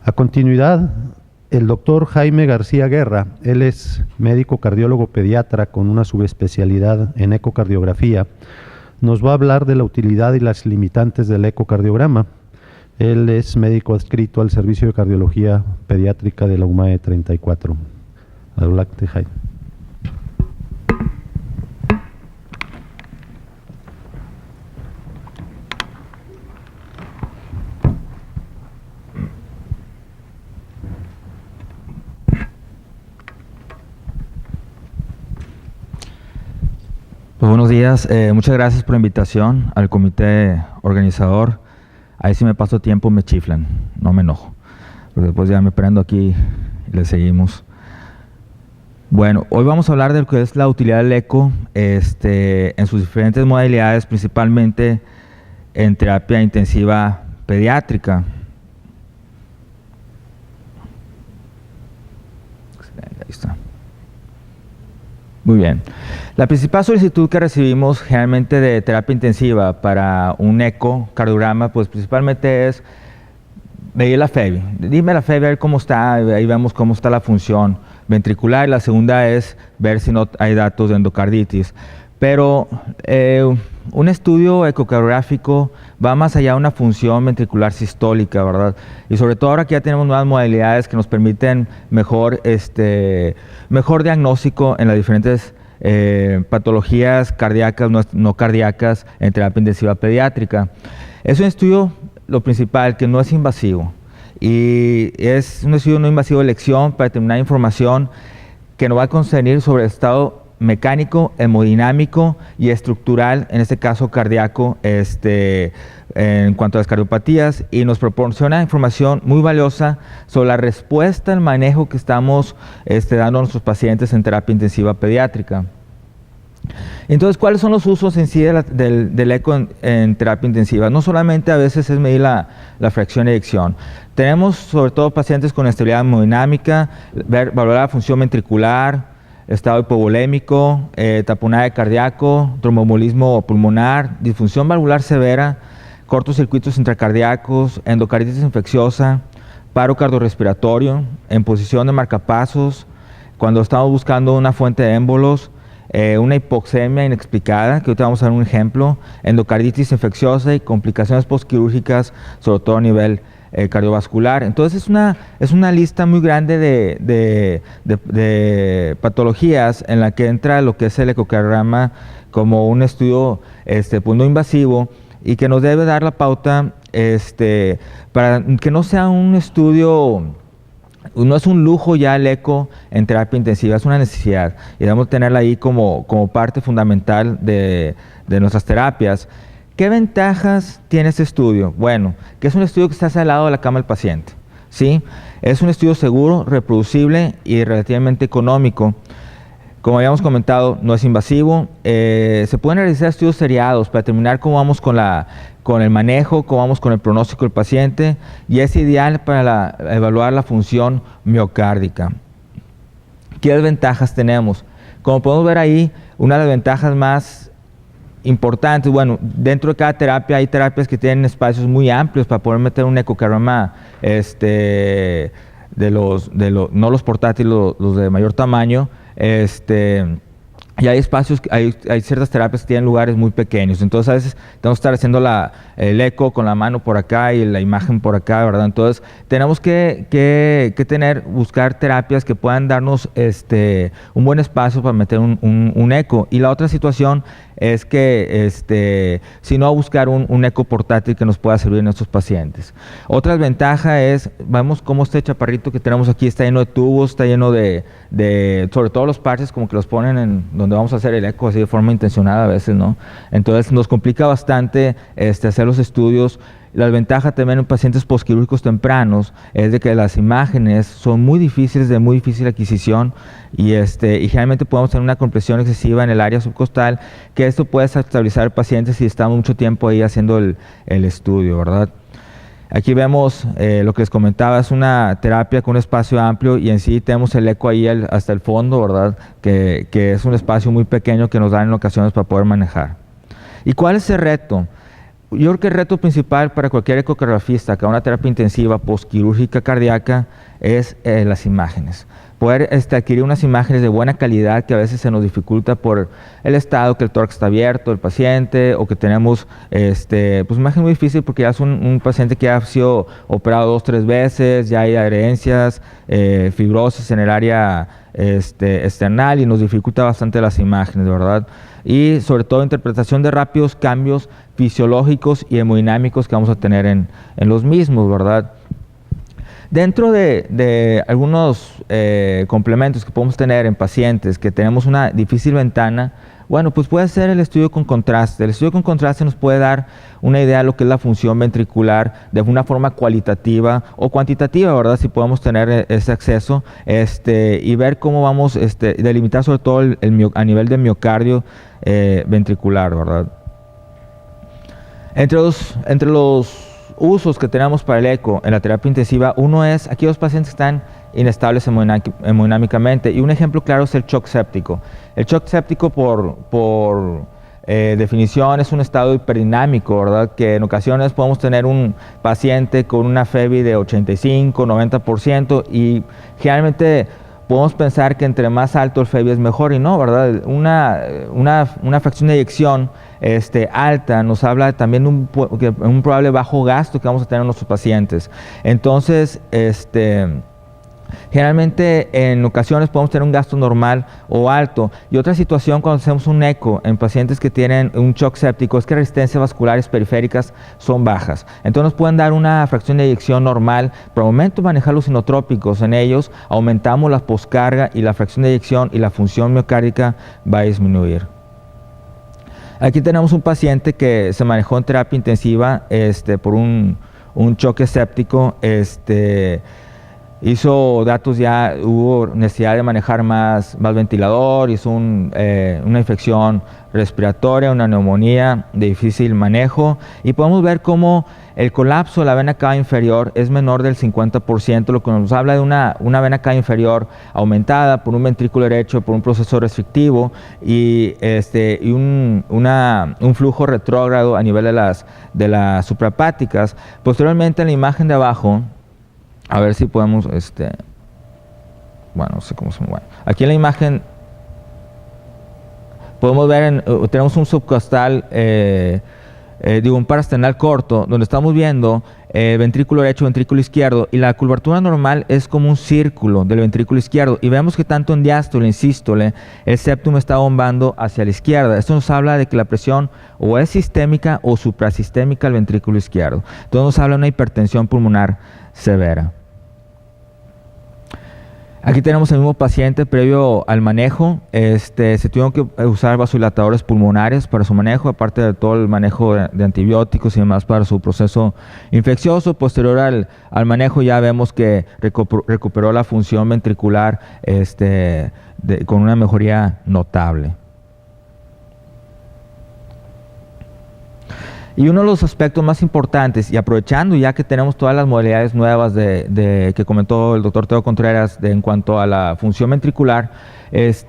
A continuidad, el doctor Jaime García Guerra, él es médico cardiólogo pediatra con una subespecialidad en ecocardiografía, nos va a hablar de la utilidad y las limitantes del ecocardiograma. Él es médico adscrito al Servicio de Cardiología Pediátrica de la UMAE 34. Adelante, Jaime. Pues buenos días, muchas gracias por la invitación al comité organizador. Ahí si me paso tiempo me chiflan, no me enojo, porque después ya me prendo aquí y le seguimos. Bueno, hoy vamos a hablar de lo que es la utilidad del eco en sus diferentes modalidades, principalmente en terapia intensiva pediátrica. Excelente, ahí está. Muy bien. La principal solicitud que recibimos generalmente de terapia intensiva para un ecocardiograma, pues principalmente es medir la FEV. Dime la FEV, a ver cómo está, ahí vemos cómo está la función ventricular. La segunda es ver si no hay datos de endocarditis. Pero un estudio ecocardiográfico va más allá de una función ventricular sistólica, ¿verdad? Y sobre todo ahora que ya tenemos nuevas modalidades que nos permiten mejor diagnóstico en las diferentes patologías cardíacas, no cardíacas, en terapia intensiva pediátrica. Es un estudio, lo principal, que no es invasivo. Y es un estudio no invasivo de elección para determinar información que nos va a concernir sobre el estado mecánico, hemodinámico y estructural, en este caso cardíaco, en cuanto a las cardiopatías, y nos proporciona información muy valiosa sobre la respuesta al manejo que estamos dando a nuestros pacientes en terapia intensiva pediátrica. Entonces, ¿cuáles son los usos en sí del eco en terapia intensiva? No solamente a veces es medir la fracción de eyección. Tenemos sobre todo pacientes con estabilidad hemodinámica, valorar la función ventricular, estado hipovolémico, taponaje cardíaco, tromboembolismo pulmonar, disfunción valvular severa, cortocircuitos intracardíacos, endocarditis infecciosa, paro cardiorrespiratorio, en posición de marcapasos, cuando estamos buscando una fuente de émbolos, una hipoxemia inexplicada, que ahorita vamos a ver un ejemplo, endocarditis infecciosa y complicaciones postquirúrgicas, sobre todo a nivel cardiovascular. Entonces es una lista muy grande de patologías en la que entra lo que es el ecocardiograma como un estudio pues no invasivo y que nos debe dar la pauta para que no sea un estudio, no es un lujo ya el eco en terapia intensiva, es una necesidad y debemos tenerla ahí como parte fundamental de nuestras terapias. ¿Qué ventajas tiene este estudio? Bueno, que es un estudio que está al lado de la cama del paciente, ¿sí? Es un estudio seguro, reproducible y relativamente económico. Como habíamos comentado, no es invasivo. Se pueden realizar estudios seriados para determinar cómo vamos con el manejo, cómo vamos con el pronóstico del paciente, y es ideal para evaluar la función miocárdica. ¿Qué desventajas tenemos? Como podemos ver ahí, una de las ventajas más importantes, bueno, dentro de cada terapia hay terapias que tienen espacios muy amplios para poder meter un ecocardiograma no los portátiles, los de mayor tamaño, y hay espacios, hay ciertas terapias que tienen lugares muy pequeños, entonces a veces tenemos que estar haciendo el eco con la mano por acá y la imagen por acá, ¿verdad? Entonces tenemos que buscar terapias que puedan darnos un buen espacio para meter un eco. Y la otra situación es que si no, buscar un eco portátil que nos pueda servir en estos pacientes. Otra ventaja es, vemos cómo este chaparrito que tenemos aquí está lleno de tubos, está lleno sobre todo los parches como que los ponen en donde vamos a hacer el eco así de forma intencionada a veces, ¿no? Entonces nos complica bastante hacer los estudios. La ventaja también en pacientes postquirúrgicos tempranos es de que las imágenes son muy difíciles, de muy difícil adquisición, y generalmente podemos tener una compresión excesiva en el área subcostal, que esto puede estabilizar al paciente si estamos mucho tiempo ahí haciendo el estudio, ¿verdad? Aquí vemos lo que les comentaba, es una terapia con un espacio amplio y en sí tenemos el eco ahí hasta el fondo, ¿verdad? Que es un espacio muy pequeño que nos dan en ocasiones para poder manejar. ¿Y cuál es el reto? yo creo que el reto principal para cualquier ecocardiografista que haga una terapia intensiva postquirúrgica cardíaca es las imágenes. Poder adquirir unas imágenes de buena calidad que a veces se nos dificulta por el estado, que el tórax está abierto, el paciente, o que tenemos pues imagen muy difícil porque ya es un paciente que ha sido operado 2 o 3 veces, ya hay adherencias, fibrosis en el área external y nos dificulta bastante las imágenes, ¿verdad? Y sobre todo interpretación de rápidos cambios fisiológicos y hemodinámicos que vamos a tener en los mismos, ¿verdad? Dentro de algunos complementos que podemos tener en pacientes que tenemos una difícil ventana, bueno, pues puede ser el estudio con contraste. El estudio con contraste nos puede dar una idea de lo que es la función ventricular de una forma cualitativa o cuantitativa, ¿verdad? Si podemos tener ese acceso y ver cómo vamos delimitar sobre todo a nivel de miocardio ventricular, ¿verdad? Entre los usos que tenemos para el eco en la terapia intensiva, uno es aquellos pacientes que están inestables hemodinámicamente, y un ejemplo claro es el shock séptico. El shock séptico por definición es un estado hiperdinámico, ¿verdad? Que en ocasiones podemos tener un paciente con una FEBI de 85, 90% y generalmente podemos pensar que entre más alto el FEBI es mejor, y no, ¿verdad? Una fracción de eyección alta nos habla también de un probable bajo gasto que vamos a tener en nuestros pacientes. Entonces, generalmente en ocasiones podemos tener un gasto normal o alto. Y otra situación cuando hacemos un eco en pacientes que tienen un shock séptico es que resistencias vasculares periféricas son bajas. Entonces nos pueden dar una fracción de eyección normal, pero al momento de manejar los inotrópicos en ellos, aumentamos la poscarga y la fracción de eyección y la función miocárdica va a disminuir. Aquí tenemos un paciente que se manejó en terapia intensiva por un choque séptico. Hizo datos, ya hubo necesidad de manejar más ventilador, hizo una infección respiratoria, una neumonía de difícil manejo, y podemos ver cómo el colapso de la vena cava inferior es menor del 50%, lo que nos habla de una vena cava inferior aumentada por un ventrículo derecho, por un proceso restrictivo y un flujo retrógrado a nivel de las suprahepáticas. Posteriormente, en la imagen de abajo, a ver si podemos, bueno, no sé cómo se mueve. Aquí en la imagen podemos ver, tenemos un subcostal, un parasternal corto, donde estamos viendo ventrículo derecho, ventrículo izquierdo, y la curvatura normal es como un círculo del ventrículo izquierdo, y vemos que tanto en diástole, en sístole, el septum está bombando hacia la izquierda. Esto nos habla de que la presión o es sistémica o suprasistémica al ventrículo izquierdo. Entonces nos habla de una hipertensión pulmonar severa. Aquí tenemos el mismo paciente previo al manejo. Se tuvieron que usar vasodilatadores pulmonares para su manejo, aparte de todo el manejo de antibióticos y demás para su proceso infeccioso. Posterior al manejo ya vemos que recuperó la función ventricular con una mejoría notable. Y uno de los aspectos más importantes, y aprovechando ya que tenemos todas las modalidades nuevas que comentó el doctor Teo Contreras en cuanto a la función ventricular, es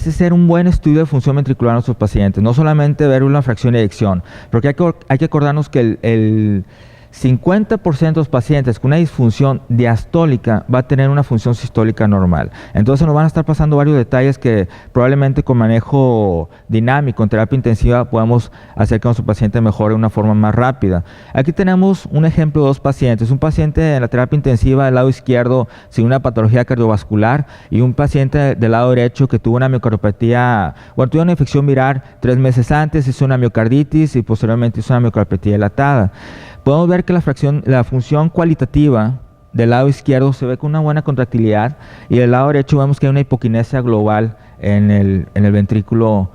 hacer un buen estudio de función ventricular en nuestros pacientes, no solamente ver una fracción de eyección, porque hay que acordarnos que el 50% de los pacientes con una disfunción diastólica va a tener una función sistólica normal. Entonces nos van a estar pasando varios detalles que probablemente con manejo dinámico en terapia intensiva podemos hacer que nuestro paciente mejore de una forma más rápida. Aquí tenemos un ejemplo de 2 pacientes. Un paciente en la terapia intensiva del lado izquierdo sin una patología cardiovascular y un paciente del lado derecho que tuvo una miocardiopatía, tuvo una infección viral 3 meses antes, hizo una miocarditis y posteriormente hizo una miocardiopatía dilatada. Podemos ver que la función cualitativa del lado izquierdo se ve con una buena contractilidad, y del lado derecho vemos que hay una hipoquinesia global en el ventrículo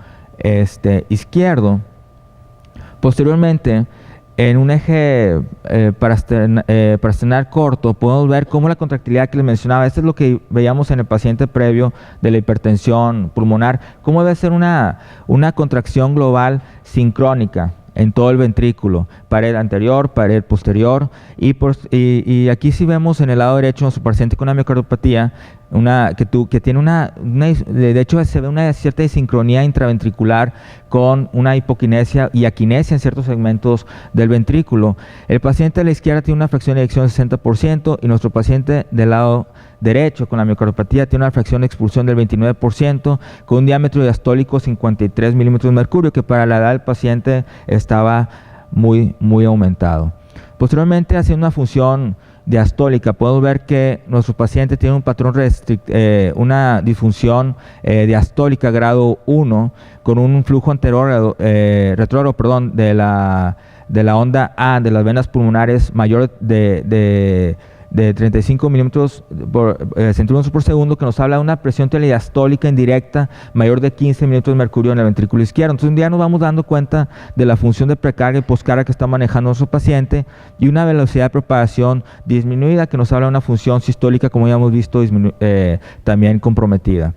izquierdo. Posteriormente, en un eje parasternal corto, podemos ver cómo la contractilidad que les mencionaba, esto es lo que veíamos en el paciente previo de la hipertensión pulmonar, cómo debe ser una contracción global sincrónica en todo el ventrículo, pared anterior, pared posterior, y aquí sí vemos en el lado derecho nuestro paciente con una miocardiopatía, que tiene de hecho se ve una cierta disincronía intraventricular con una hipoquinesia y aquinesia en ciertos segmentos del ventrículo. El paciente de la izquierda tiene una fracción de eyección de 60% y nuestro paciente del lado derecho con la miocardiopatía tiene una fracción de expulsión del 29% con un diámetro diastólico 53 milímetros de mercurio, que para la edad del paciente estaba muy aumentado. Posteriormente, haciendo una función diastólica, podemos ver que nuestro paciente tiene un patrón una disfunción diastólica grado 1 con un flujo retrógrado de la onda A de las venas pulmonares mayor de 35 centímetros por segundo, que nos habla de una presión telediastólica indirecta mayor de 15 milímetros de mercurio en el ventrículo izquierdo. Entonces un día nos vamos dando cuenta de la función de precarga y poscarga que está manejando nuestro paciente y una velocidad de propagación disminuida que nos habla de una función sistólica, como ya hemos visto, también comprometida.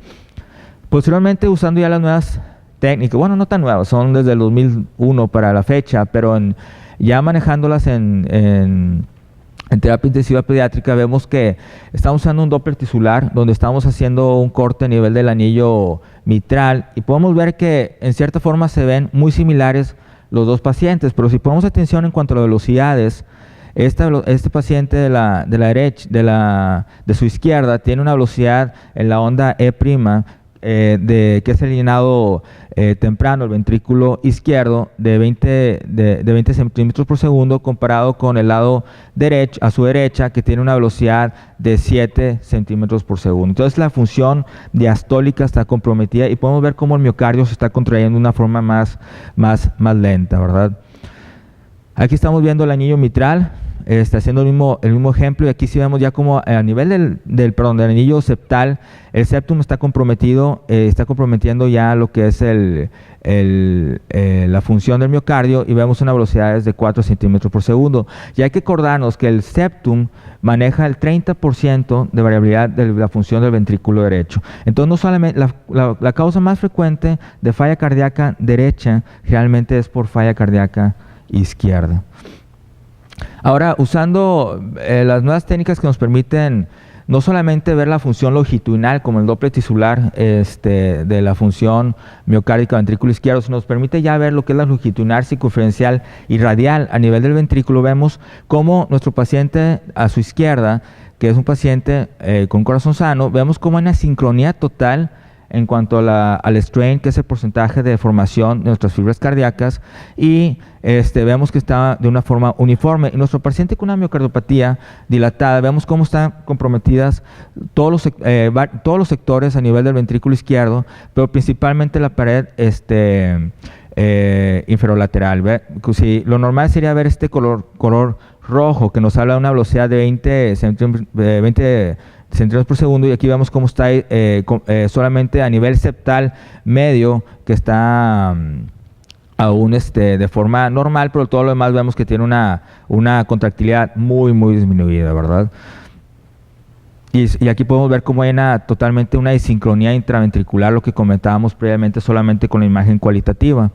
Posteriormente, usando ya las nuevas técnicas, bueno, no tan nuevas, son desde el 2001 para la fecha, pero ya manejándolas en terapia intensiva pediátrica, vemos que estamos usando un Doppler tisular donde estamos haciendo un corte a nivel del anillo mitral y podemos ver que en cierta forma se ven muy similares los dos pacientes, pero si ponemos atención en cuanto a las velocidades, este paciente de su izquierda tiene una velocidad en la onda E', que es el llenado temprano, el ventrículo izquierdo, de 20 centímetros por segundo, comparado con el lado derecho, a su derecha, que tiene una velocidad de 7 centímetros por segundo. Entonces la función diastólica está comprometida y podemos ver cómo el miocardio se está contrayendo de una forma más lenta, ¿verdad? Aquí estamos viendo el anillo mitral, haciendo el mismo ejemplo, y aquí sí vemos ya como a nivel del anillo septal, el septum está comprometido, está comprometiendo ya lo que es la función del miocardio, y vemos una velocidad de 4 centímetros por segundo. Y hay que acordarnos que el septum maneja el 30% de variabilidad de la función del ventrículo derecho. Entonces, no solamente la causa más frecuente de falla cardíaca derecha realmente es por falla cardíaca izquierda. Ahora, usando las nuevas técnicas que nos permiten no solamente ver la función longitudinal como el Doppler tisular de la función miocárdica ventrículo izquierdo, sino nos permite ya ver lo que es la longitudinal, circunferencial y radial a nivel del ventrículo. Vemos cómo nuestro paciente a su izquierda, que es un paciente con corazón sano, vemos cómo hay una sincronía total en cuanto al strain, que es el porcentaje de deformación de nuestras fibras cardíacas, y vemos que está de una forma uniforme. Y nuestro paciente con una miocardiopatía dilatada, vemos cómo están comprometidas todos los sectores a nivel del ventrículo izquierdo, pero principalmente la pared inferolateral. Si lo normal sería ver este color rojo, que nos habla de una velocidad de 20 centímetros por segundo, y aquí vemos cómo está solamente a nivel septal medio, que está aún de forma normal, pero todo lo demás vemos que tiene una contractilidad muy disminuida, ¿verdad? Y aquí podemos ver cómo hay totalmente una disincronía intraventricular, lo que comentábamos previamente solamente con la imagen cualitativa.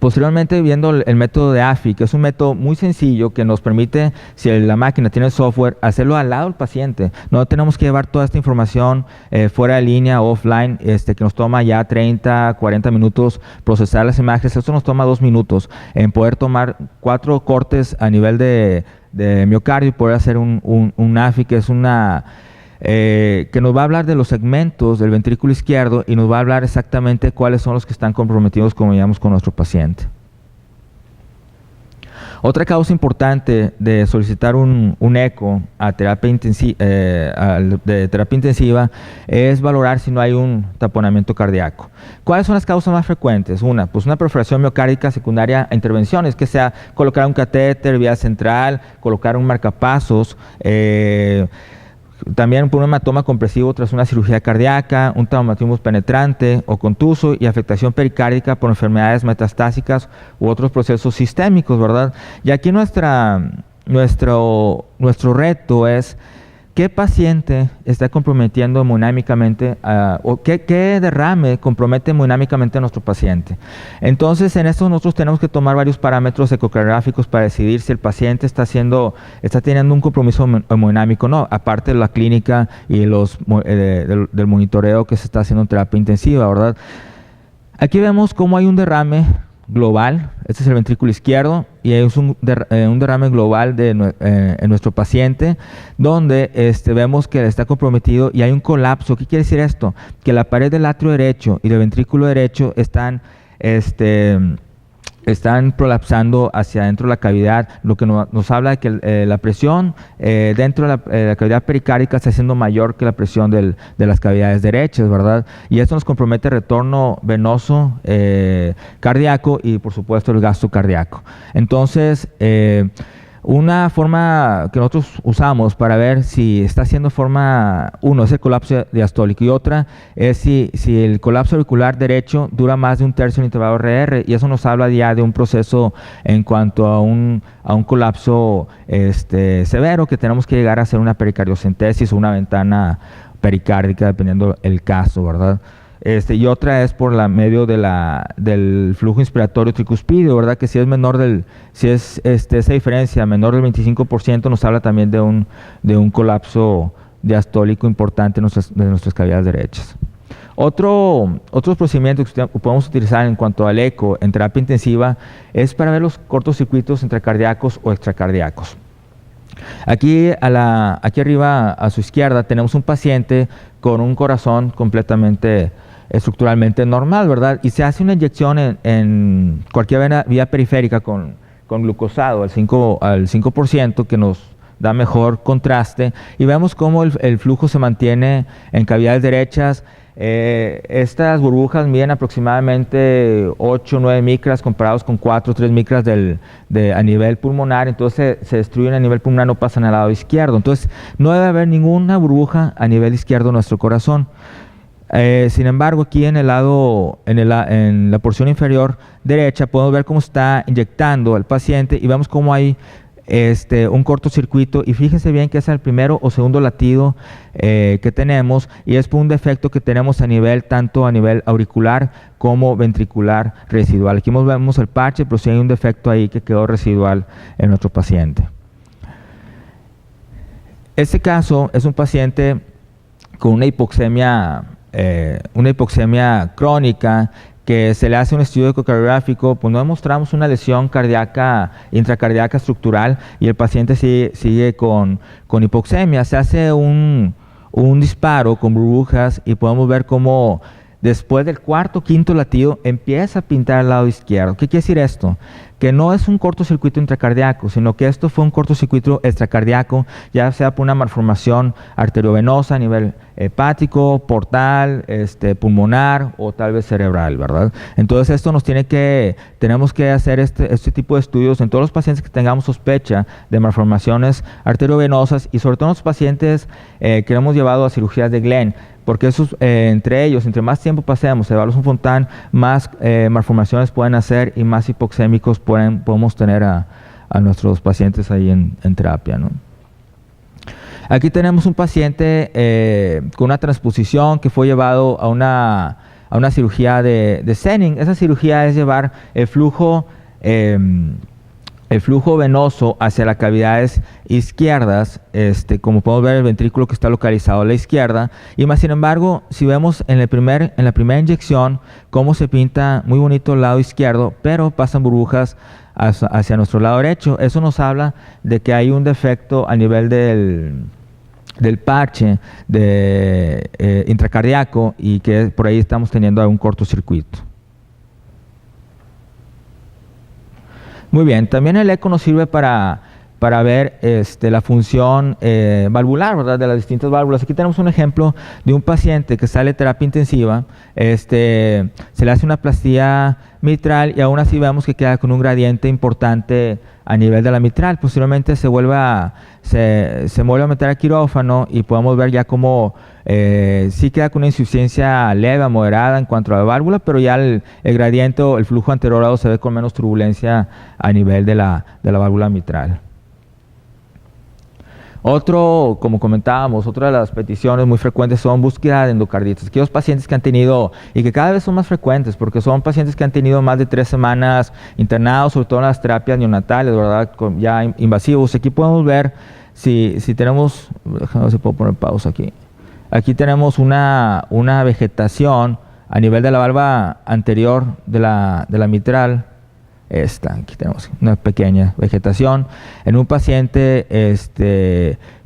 Posteriormente, viendo el método de AFI, que es un método muy sencillo que nos permite, si la máquina tiene software, hacerlo al lado del paciente. No tenemos que llevar toda esta información fuera de línea o offline, que nos toma ya 30, 40 minutos procesar las imágenes. Esto nos toma 2 minutos en poder tomar 4 cortes a nivel de miocardio y poder hacer un AFI, que es que nos va a hablar de los segmentos del ventrículo izquierdo y nos va a hablar exactamente cuáles son los que están comprometidos, como llamamos, con nuestro paciente. Otra causa importante de solicitar un eco a terapia intensiva es valorar si no hay un taponamiento cardíaco. ¿Cuáles son las causas más frecuentes? Una perforación miocárdica secundaria a intervenciones, que sea colocar un catéter vía central, colocar un marcapasos, también por un hematoma compresivo tras una cirugía cardíaca, un traumatismo penetrante o contuso, y afectación pericárdica por enfermedades metastásicas u otros procesos sistémicos, ¿verdad? Y aquí nuestro reto es ¿qué paciente está comprometiendo hemodinámicamente o qué derrame compromete hemodinámicamente a nuestro paciente? Entonces, en esto nosotros tenemos que tomar varios parámetros ecocardiográficos para decidir si el paciente está teniendo un compromiso hemodinámico o no, aparte de la clínica y del monitoreo que se está haciendo en terapia intensiva, ¿verdad? Aquí vemos cómo hay un derrame global, este es el ventrículo izquierdo, y es un derrame global en nuestro paciente, donde vemos que está comprometido y hay un colapso. ¿Qué quiere decir esto? Que la pared del atrio derecho y del ventrículo derecho están prolapsando hacia adentro de la cavidad, lo que nos habla de que la presión dentro de la cavidad pericárdica está siendo mayor que la presión de las cavidades derechas, ¿verdad? Y esto nos compromete el retorno venoso cardíaco y, por supuesto, el gasto cardíaco. Entonces, una forma que nosotros usamos para ver si está haciendo forma, uno es el colapso diastólico y otra es si el colapso auricular derecho dura más de un tercio en el intervalo RR, y eso nos habla ya de un proceso en cuanto a un colapso severo, que tenemos que llegar a hacer una pericardiocentesis o una ventana pericárdica, dependiendo el caso, ¿verdad? Y otra es por medio del flujo inspiratorio tricuspídeo, ¿verdad? Que si es menor esa diferencia menor del 25%, nos habla también de un colapso diastólico importante de nuestras cavidades derechas. Otros procedimientos que podemos utilizar en cuanto al eco en terapia intensiva es para ver los cortocircuitos intracardíacos o extracardíacos. Aquí arriba a su izquierda tenemos un paciente con un corazón completamente estructuralmente normal, ¿verdad? Y se hace una inyección en cualquier vía periférica con glucosado al 5%, que nos da mejor contraste, y vemos cómo el flujo se mantiene en cavidades derechas. Estas burbujas miden aproximadamente 8 o 9 micras comparados con 4 o 3 micras a nivel pulmonar, entonces se destruyen a nivel pulmonar, no pasan al lado izquierdo. Entonces no debe haber ninguna burbuja a nivel izquierdo de nuestro corazón. Sin embargo, aquí en la porción inferior derecha podemos ver cómo está inyectando el paciente y vemos cómo hay un cortocircuito, y fíjense bien que es el primero o segundo latido que tenemos, y es por un defecto que tenemos tanto a nivel auricular como ventricular residual. Aquí vemos el parche, pero sí hay un defecto ahí que quedó residual en nuestro paciente. Este caso es un paciente con una hipoxemia crónica, que se le hace un estudio ecocardiográfico, pues no demostramos una lesión intracardíaca estructural, y el paciente sigue con hipoxemia. Se hace un disparo con burbujas y podemos ver cómo después del cuarto o quinto latido empieza a pintar al lado izquierdo. ¿Qué quiere decir esto? Que no es un cortocircuito intracardíaco, sino que esto fue un cortocircuito extracardíaco, ya sea por una malformación arteriovenosa a nivel hepático, portal, pulmonar o tal vez cerebral, ¿verdad? Entonces esto tenemos que hacer este tipo de estudios en todos los pacientes que tengamos sospecha de malformaciones arteriovenosas, y sobre todo en los pacientes que hemos llevado a cirugías de Glenn, porque entre más tiempo pasemos evaluando un Fontan, más malformaciones pueden hacer y más hipoxémicos podemos tener a nuestros pacientes ahí en terapia, ¿no? Aquí tenemos un paciente con una transposición que fue llevado a una cirugía de Senning. Esa cirugía es llevar el flujo venoso hacia las cavidades izquierdas, como podemos ver el ventrículo que está localizado a la izquierda, y más sin embargo, si vemos en la primera inyección cómo se pinta muy bonito el lado izquierdo, pero pasan burbujas hacia nuestro lado derecho. Eso nos habla de que hay un defecto a nivel del parche intracardíaco, y que por ahí estamos teniendo un cortocircuito. Muy bien, también el eco nos sirve para ver la función valvular, ¿verdad?, de las distintas válvulas. Aquí tenemos un ejemplo de un paciente que sale de terapia intensiva, se le hace una plastía mitral y aún así vemos que queda con un gradiente importante a nivel de la mitral. Posteriormente se vuelve a meter a quirófano y podemos ver ya cómo sí queda con una insuficiencia leve a moderada en cuanto a la válvula, pero ya el gradiente o el flujo anterorado se ve con menos turbulencia a nivel de la válvula mitral. Otro, como comentábamos, otra de las peticiones muy frecuentes son búsqueda de endocarditis. Aquellos pacientes que han tenido, y que cada vez son más frecuentes, porque son pacientes que han tenido más de 3 semanas internados, sobre todo en las terapias neonatales, ¿verdad? Ya invasivos. Aquí podemos ver si tenemos, déjame ver si puedo poner pausa aquí. Aquí tenemos una vegetación a nivel de la valva anterior de la mitral. Aquí tenemos una pequeña vegetación en un paciente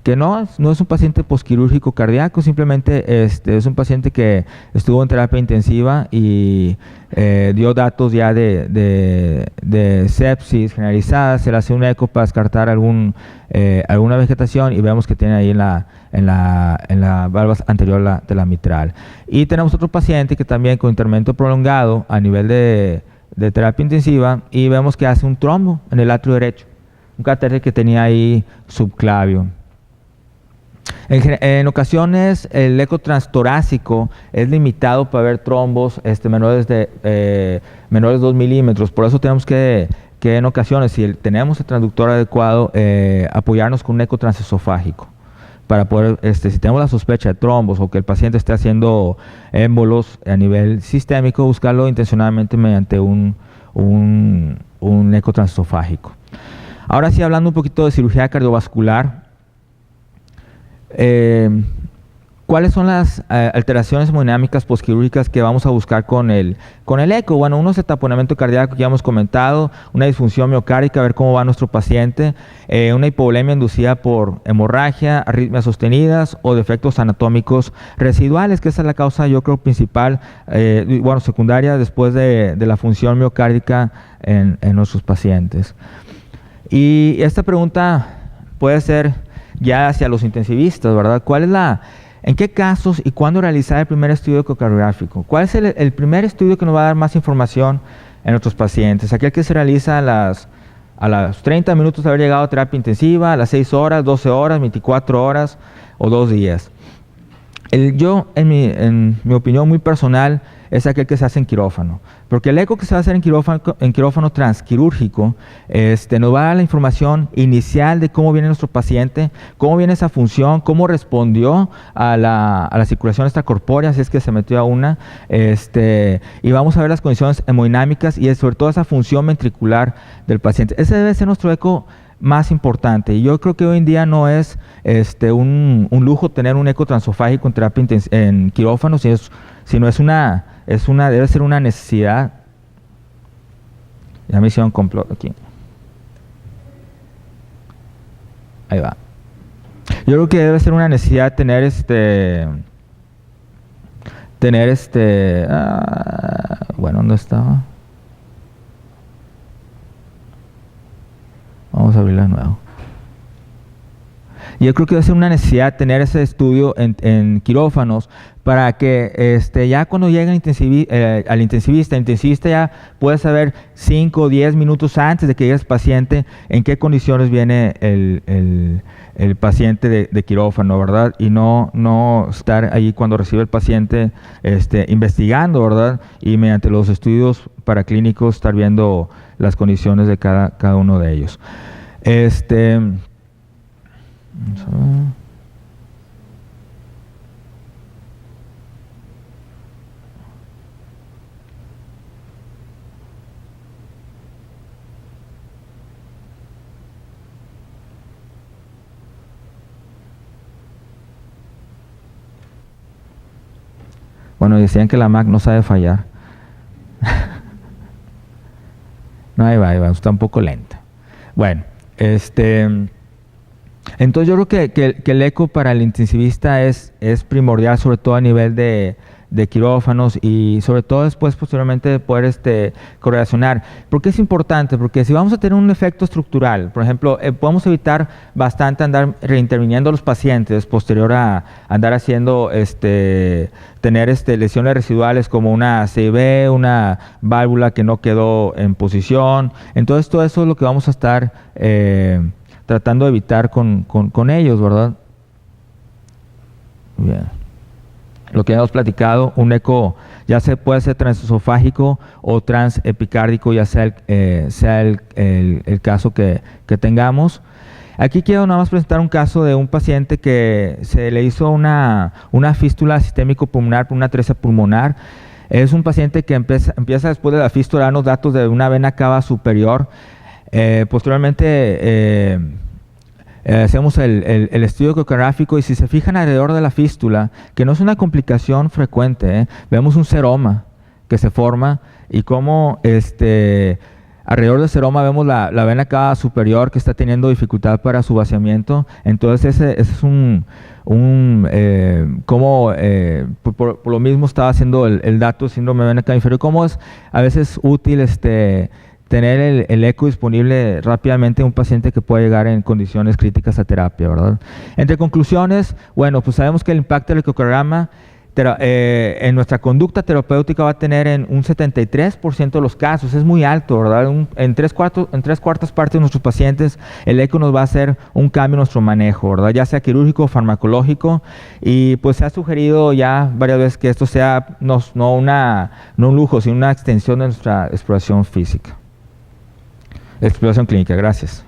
que no es un paciente posquirúrgico cardíaco, simplemente es un paciente que estuvo en terapia intensiva y dio datos ya de sepsis generalizada. Se le hace un eco para descartar alguna vegetación y vemos que tiene ahí en la valva anterior de la mitral. Y tenemos otro paciente que también con intervento prolongado a nivel de terapia intensiva y vemos que hace un trombo en el atrio derecho, un catéter que tenía ahí subclavio. En ocasiones el eco transtorácico es limitado para ver trombos menores de 2 milímetros, por eso tenemos que en ocasiones, si tenemos el transductor adecuado, apoyarnos con un eco transesofágico para poder, si tenemos la sospecha de trombos o que el paciente esté haciendo émbolos a nivel sistémico, buscarlo intencionalmente mediante un eco transesofágico. Ahora sí, hablando un poquito de cirugía cardiovascular, ¿cuáles son las alteraciones hemodinámicas posquirúrgicas que vamos a buscar con el eco? Bueno, uno es el taponamiento cardíaco que ya hemos comentado, una disfunción miocárdica, a ver cómo va nuestro paciente, una hipovolemia inducida por hemorragia, arritmias sostenidas o defectos anatómicos residuales, que esa es la causa, yo creo, principal, secundaria después de la función miocárdica en nuestros pacientes. Y esta pregunta puede ser ya hacia los intensivistas, ¿verdad? ¿En qué casos y cuándo realizar el primer estudio ecocardiográfico? ¿Cuál es el primer estudio que nos va a dar más información en nuestros pacientes? Aquel que se realiza a los 30 minutos de haber llegado a terapia intensiva, a las 6 horas, 12 horas, 24 horas o 2 días. En mi opinión muy personal, es aquel que se hace en quirófano, porque el eco que se va a hacer en quirófano transquirúrgico nos va a dar la información inicial de cómo viene nuestro paciente, cómo viene esa función, cómo respondió a la circulación extracorpórea, si es que se metió a una, y vamos a ver las condiciones hemodinámicas y sobre todo esa función ventricular del paciente. Ese debe ser nuestro eco más importante, y yo creo que hoy en día no es un lujo tener un eco transofágico en terapia en quirófano, sino debe ser una necesidad. Ya me hicieron complot aquí. Ahí va. Yo creo que debe ser una necesidad tener ¿dónde estaba? Vamos a abrirla de nuevo. Yo creo que debe ser una necesidad tener ese estudio en quirófanos para que ya cuando llegue al intensivista, el intensivista ya puede saber 5 o 10 minutos antes de que llegue el paciente en qué condiciones viene el paciente de quirófano, ¿verdad? Y no estar ahí cuando recibe el paciente investigando, ¿verdad? Y mediante los estudios paraclínicos estar viendo las condiciones de cada uno de ellos. Vamos a ver. Bueno, decían que la Mac no sabe fallar. No, ahí va, está un poco lenta. Bueno, entonces yo creo que el eco para el intensivista es primordial, sobre todo a nivel de quirófanos y sobre todo después posteriormente poder correlacionar. ¿Por qué es importante? Porque si vamos a tener un efecto estructural, por ejemplo, podemos evitar bastante andar reinterviniendo a los pacientes posterior a andar haciendo tener lesiones residuales como una CIB, una válvula que no quedó en posición. Entonces todo eso es lo que vamos a estar tratando de evitar con ellos, ¿verdad? Bien. Lo que hemos platicado, un eco ya puede ser transesofágico o transepicárdico, ya sea el caso que tengamos. Aquí quiero nada más presentar un caso de un paciente que se le hizo una fístula sistémico pulmonar por una atresia pulmonar. Es un paciente que empieza después de la fístula a darnos datos de una vena cava superior. Posteriormente hacemos el estudio ecográfico y si se fijan alrededor de la fístula, que no es una complicación frecuente, vemos un seroma que se forma y cómo alrededor del seroma vemos la vena cava superior que está teniendo dificultad para su vaciamiento. Entonces ese es por lo mismo estaba haciendo el dato síndrome de vena cava inferior, cómo es a veces útil tener el eco disponible rápidamente en un paciente que puede llegar en condiciones críticas a terapia, ¿verdad? Entre conclusiones, bueno, pues sabemos que el impacto del ecocardiograma en nuestra conducta terapéutica va a tener en un 73% de los casos, es muy alto, ¿verdad? En tres cuartas partes de nuestros pacientes el eco nos va a hacer un cambio en nuestro manejo, ¿verdad? Ya sea quirúrgico o farmacológico, y pues se ha sugerido ya varias veces que esto sea no un lujo, sino una extensión de nuestra exploración física. Exploración clínica, gracias.